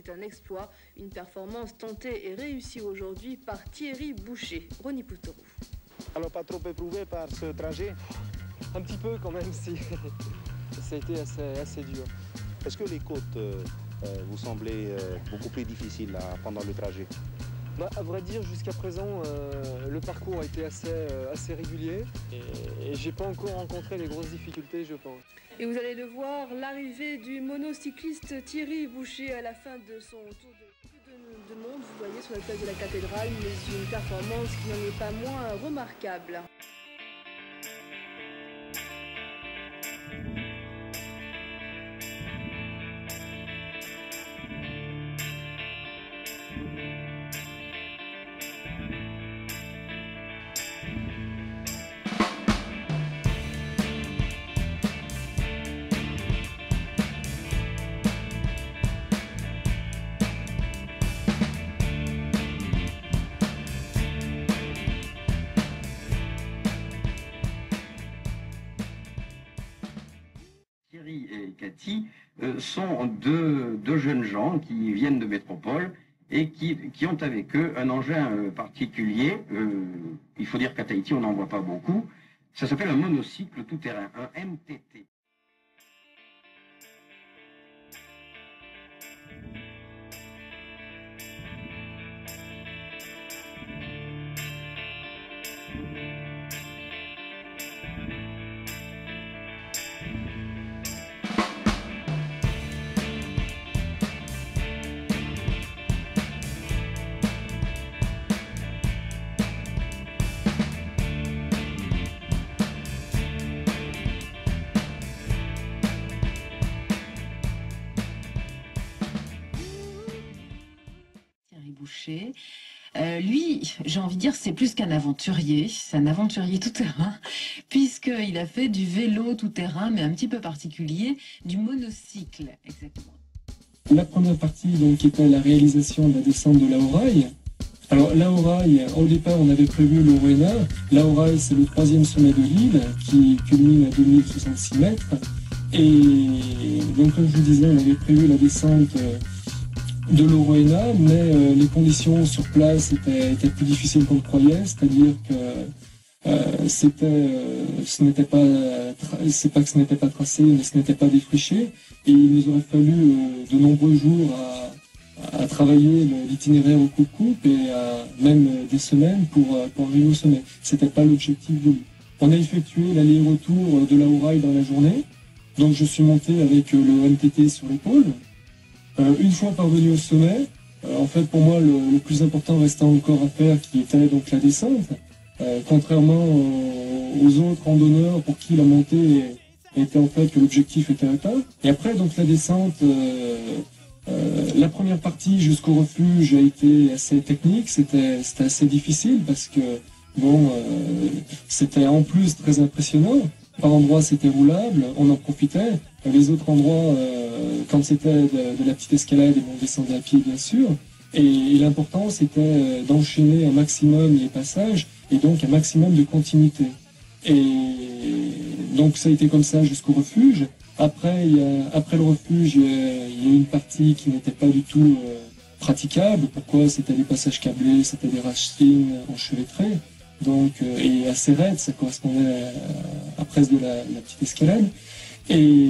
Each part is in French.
c'est un exploit, une performance tentée et réussie aujourd'hui par Thierry Boucher. Ronnie Poutereau. Alors pas trop éprouvé par ce trajet? Un petit peu quand même, si. Ça a été assez dur. Est-ce que les côtes vous semblaient beaucoup plus difficiles pendant le trajet? Bah, à vrai dire, jusqu'à présent, le parcours a été assez régulier et j'ai pas encore rencontré les grosses difficultés, je pense. Et vous allez le voir, l'arrivée du monocycliste Thierry Boucher à la fin de son tour de monde, vous voyez, sur la place de la cathédrale, mais une performance qui n'en est pas moins remarquable. Thierry et Cathy sont deux jeunes gens qui viennent de métropole et qui ont avec eux un engin particulier. Il faut dire qu'à Tahiti, on n'en voit pas beaucoup. Ça s'appelle un monocycle tout-terrain, un MTT. Boucher. Lui, j'ai envie de dire, c'est plus qu'un aventurier, c'est un aventurier tout-terrain, puisqu'il a fait du vélo tout-terrain, mais un petit peu particulier, du monocycle, exactement. La première partie, donc, était la réalisation de la descente de l'Aorai. Alors, l'Aorai, au départ, on avait prévu l'Orena. L'Aorai, c'est le 3e sommet de l'île, qui culmine à 2066 mètres. Et donc, comme je vous disais, on avait prévu la descente de l'Oroena, mais les conditions sur place étaient plus difficiles qu'on le croyait, c'est-à-dire que c'est pas que ce n'était pas tracé, mais ce n'était pas défriché, et il nous aurait fallu de nombreux jours à travailler l'itinéraire au coupe-coupe et même des semaines pour arriver au sommet. C'était pas l'objectif voulu. On a effectué l'aller-retour de l'Aorai dans la journée, donc je suis monté avec le MTT sur l'épaule. Une fois parvenu au sommet, en fait pour moi le plus important restait encore à faire, qui était donc la descente. Contrairement aux autres randonneurs pour qui la montée était en fait que l'objectif était atteint. Et après donc la descente, la première partie jusqu'au refuge a été assez technique, c'était assez difficile parce que bon, c'était en plus très impressionnant. Par endroits c'était roulable, on en profitait. Les autres endroits, quand c'était de la petite escalade, on descendait à pied bien sûr. Et l'important c'était d'enchaîner un maximum les passages et donc un maximum de continuité. Et donc ça a été comme ça jusqu'au refuge. Après le refuge, il y a une partie qui n'était pas du tout praticable. Pourquoi? C'était des passages câblés, c'était des racines enchevêtrées. Donc, et assez raide, ça correspondait à presque de la petite escalade. Et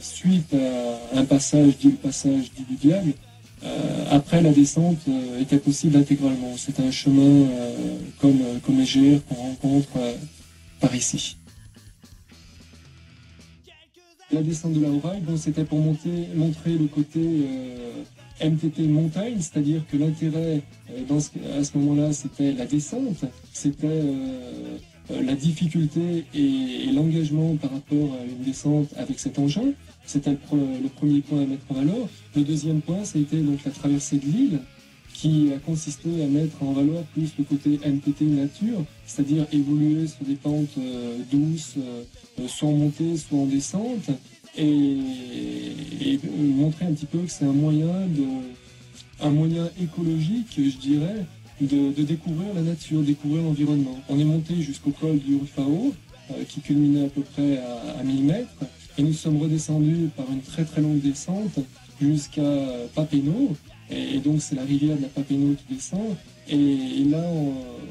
suite à un passage dit le passage dit du diable, après la descente était possible intégralement. C'était un chemin comme les GR qu'on rencontre par ici. La descente de l'Aorai, bon, c'était pour montrer le côté MTT montagne, c'est-à-dire que l'intérêt à ce moment-là, c'était la descente, c'était la difficulté et l'engagement par rapport à une descente avec cet engin. C'était le premier point à mettre en valeur. Le deuxième point, ça a été donc la traversée de l'île, qui a consisté à mettre en valeur plus le côté MTT nature, c'est-à-dire évoluer sur des pentes douces, soit en montée, soit en descente, et montrer un petit peu que c'est un moyen écologique, je dirais, de découvrir la nature, découvrir l'environnement. On est monté jusqu'au col du Rufao, qui culminait à peu près à 1000 mètres, et nous sommes redescendus par une très très longue descente jusqu'à Papenaud. Et donc c'est la rivière de la Papenaud qui descend. Et là,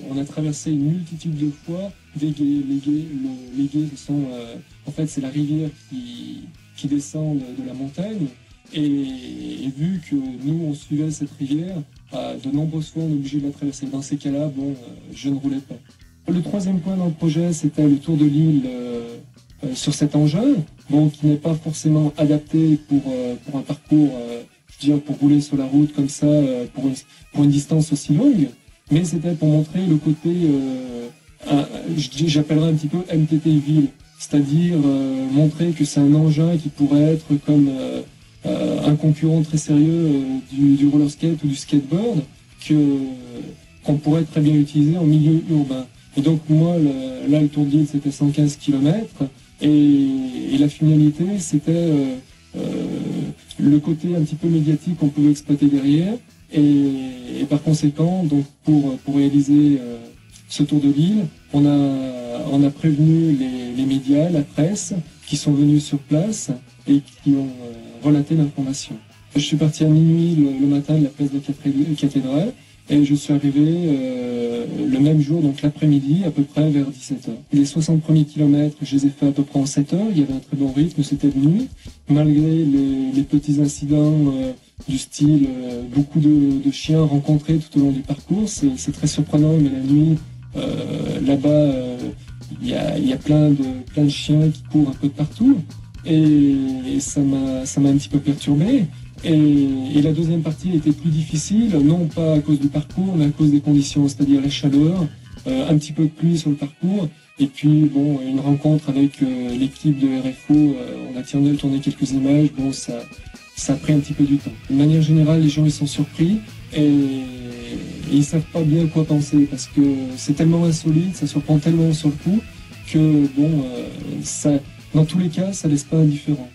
on a traversé une multitude de fois des gués. Les gués, en fait, c'est la rivière qui descend de la montagne. Et vu que nous, on suivait cette rivière, de nombreuses fois, on est obligé de la traverser. Dans ces cas-là, je ne roulais pas. Le troisième point dans le projet, c'était le tour de l'île sur cet engin, qui n'est pas forcément adapté pour un parcours, pour rouler sur la route comme ça, pour une distance aussi longue, mais c'était pour montrer le côté, j'appellerais un petit peu MTT ville, c'est-à-dire montrer que c'est un engin qui pourrait être comme un concurrent très sérieux du roller skate ou du skateboard, qu'on pourrait très bien utiliser en milieu urbain. Et donc moi, là, le tour de l'île, c'était 115 km, et la finalité, c'était le côté un petit peu médiatique qu'on pouvait exploiter derrière, et par conséquent, donc pour réaliser ce tour de l'île, on a prévenu les médias, la presse, qui sont venus sur place et qui ont relaté l'information. Je suis parti à minuit le matin de la place de la cathédrale, et je suis arrivé le même jour, donc l'après-midi, à peu près vers 17h. Les 60 premiers kilomètres, je les ai fait à peu près en 7 heures. Il y avait un très bon rythme, c'était de nuit. Malgré les petits incidents du style beaucoup de chiens rencontrés tout au long du parcours, c'est très surprenant, mais la nuit, là-bas, il y a plein de chiens qui courent un peu de partout. Et ça m'a un petit peu perturbé. Et la deuxième partie était plus difficile, non pas à cause du parcours, mais à cause des conditions, c'est-à-dire la chaleur, un petit peu de pluie sur le parcours, et puis une rencontre avec l'équipe de RFO, on a tourné quelques images, ça a pris un petit peu du temps. De manière générale, les gens ils sont surpris, et ils savent pas bien quoi penser, parce que c'est tellement insolite, ça surprend tellement sur le coup, que dans tous les cas, ça laisse pas indifférent.